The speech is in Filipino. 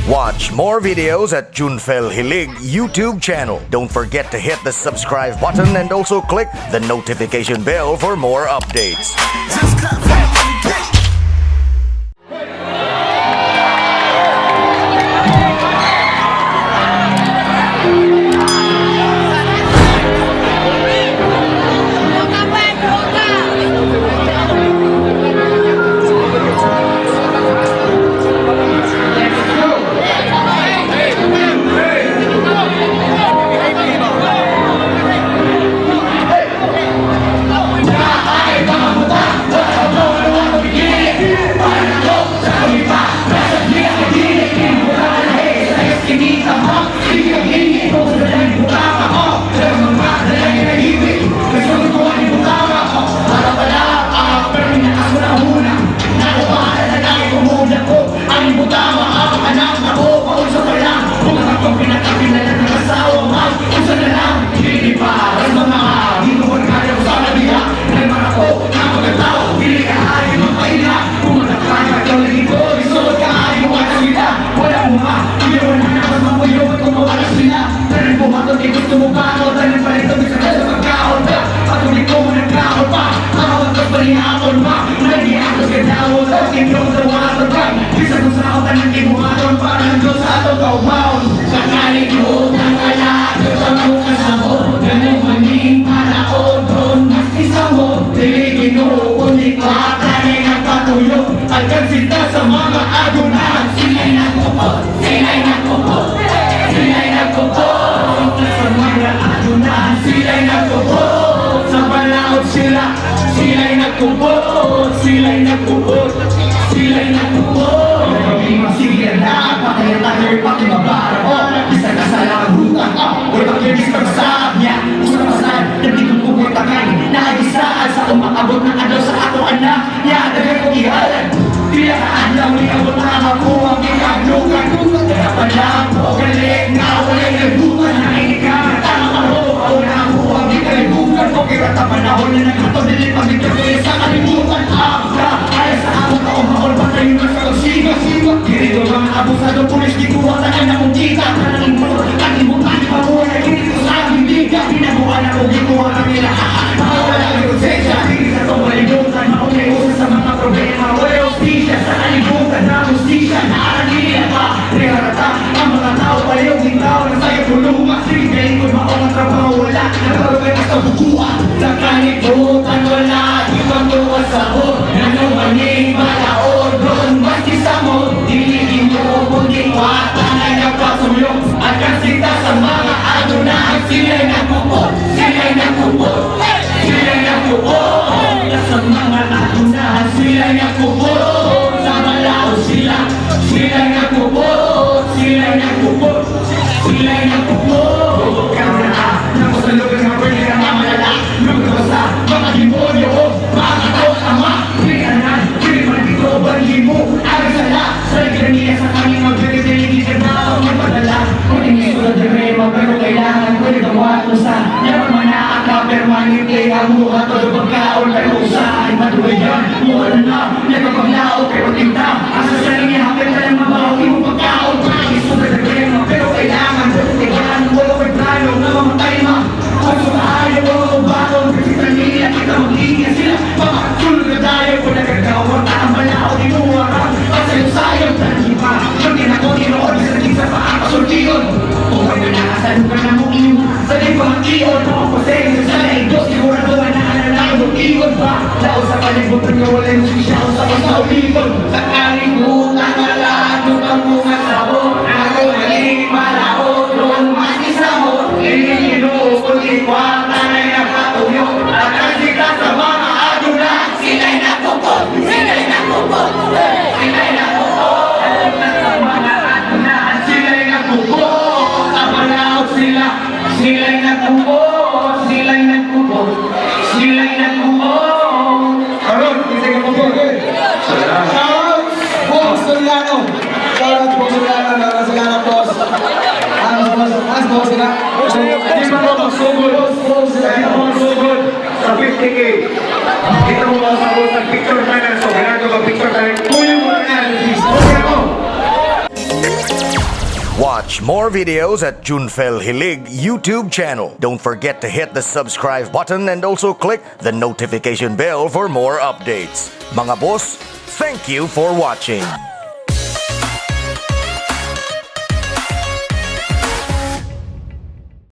Watch more videos at Junfel Hilig YouTube channel. Don't forget to hit the subscribe button and also click the notification bell for more updates. Just clap for the money get. Akan cinta sama agunan sila'y nagpupot, sila'y nagpupot, sila'y nagpupot sa mga agunan, sila'y nagpupot sa balaod sila, sila'y nagpupot, sila'y nagpupot, sila'y nagpupot. Maging masigyan na patay at tayo'y pakibabara o isa na sa lagutan o pag-ibig pagsaab niya gusto pasan, hindi kong pupuntakan nakagisaan sa umakabot ng ano sa atong anak niya dagang kong ihalan. Pilakaan lang ni abot na makuha ang kinaglugan. Kaya pa lang po galing na walay nagutan na inikan. Tama ako, ako na ako ang ikaligugan. O kaya panahon na nagkatodili pag-ikabuya sa kalimutan. Abda, ay sa akong taong maol pa tayo na sa siga-siga. Kirito mga abusado pulis, di kuha tanan na kong kita. Kalimutan pa mo na kirito sa aming liga. Pinabuhan ako, di kuha kami lahat. Makawala ang konsensya, hindi sa itong malimutan. Maunay usa sa mga problema. Sa kalibutan na mustisya na aranila pa Riharata ang mga tao palihog tao na sa'yo tulungan Sinigay ko'y maong trabaho wala Nagkaroon sa bukuan Sa kalibutan wala Di pagtuwa sa hod Nanumaning malaod Doon masisa mo Diligin mo kundi wata na nagpasuyong At kasita sa mga adunan Sila'y nagpupot Sila'y nagpupot Sila'y nagpupot Sa mga adunan Sila'y nagpupot Sila'y nagpupot, sila'y nagpupot, sila'y nagpupot. Kaya na sa lugar ng pwede na mamalala Lugar sa mga demonyo o mga tama Pinanan, pinaman dito bali mo Agasala, sa ikraniya sa kanyang magpilipiligid na magpadala Kung inisulad na rema pero kailangan ko rin gawa ito sa Yaman manaka pero manipay ang mukha todo pagkaon pero saan matuwayan Mukha na nagpapaglaot pero tinta Asa sa rin hapit ka lang mabaho Di mo pagkaon isulat na rema pero kailangan ko rin kailangan wala may plano na mamatay ma Kung ayaw o bakon kasi kanila kita maglinya sila Mga sulod na tayo kung nagagawang ang malao di mo harap Pasayang-sayang tanong pa Pagkin ako tinood sa naging sa paa pasultiyon Kung ay nanakasan ka na mong iyo Sa di pangkiyon Mga pasayang sa sanay Diyos sigurado na naalala mo Iyon ba? Lao sa kalibutan nga wala yung sisya Sa basta ulikon Sa kalibutan wala Nung ang mga sabon Ako maling malaon Doon masisa mo Iniino kundi kwata na napatuyo At kasita sa mga adunan Sila'y nakupot Sila'y nakupot Sila'y nakupot Sa mga adunan Sila'y nakupot Sa malaot sila Sila'y nakupot Sila'y nakupot Sila'y nakupot Karon, isa ka po Salamat Boss Soriano Shoutout po Soriano Salamat boss As boss sila Di ba mo magsugod sa 50K Kita mo mga sabot ng picture tayo So, kailangan ko mag-picture tayo Kung yung mga analysis Okay ako Watch more videos at Junfel Hilig YouTube channel. Don't forget to hit the subscribe button and also click the notification bell for more updates. Mga boss, thank you for watching.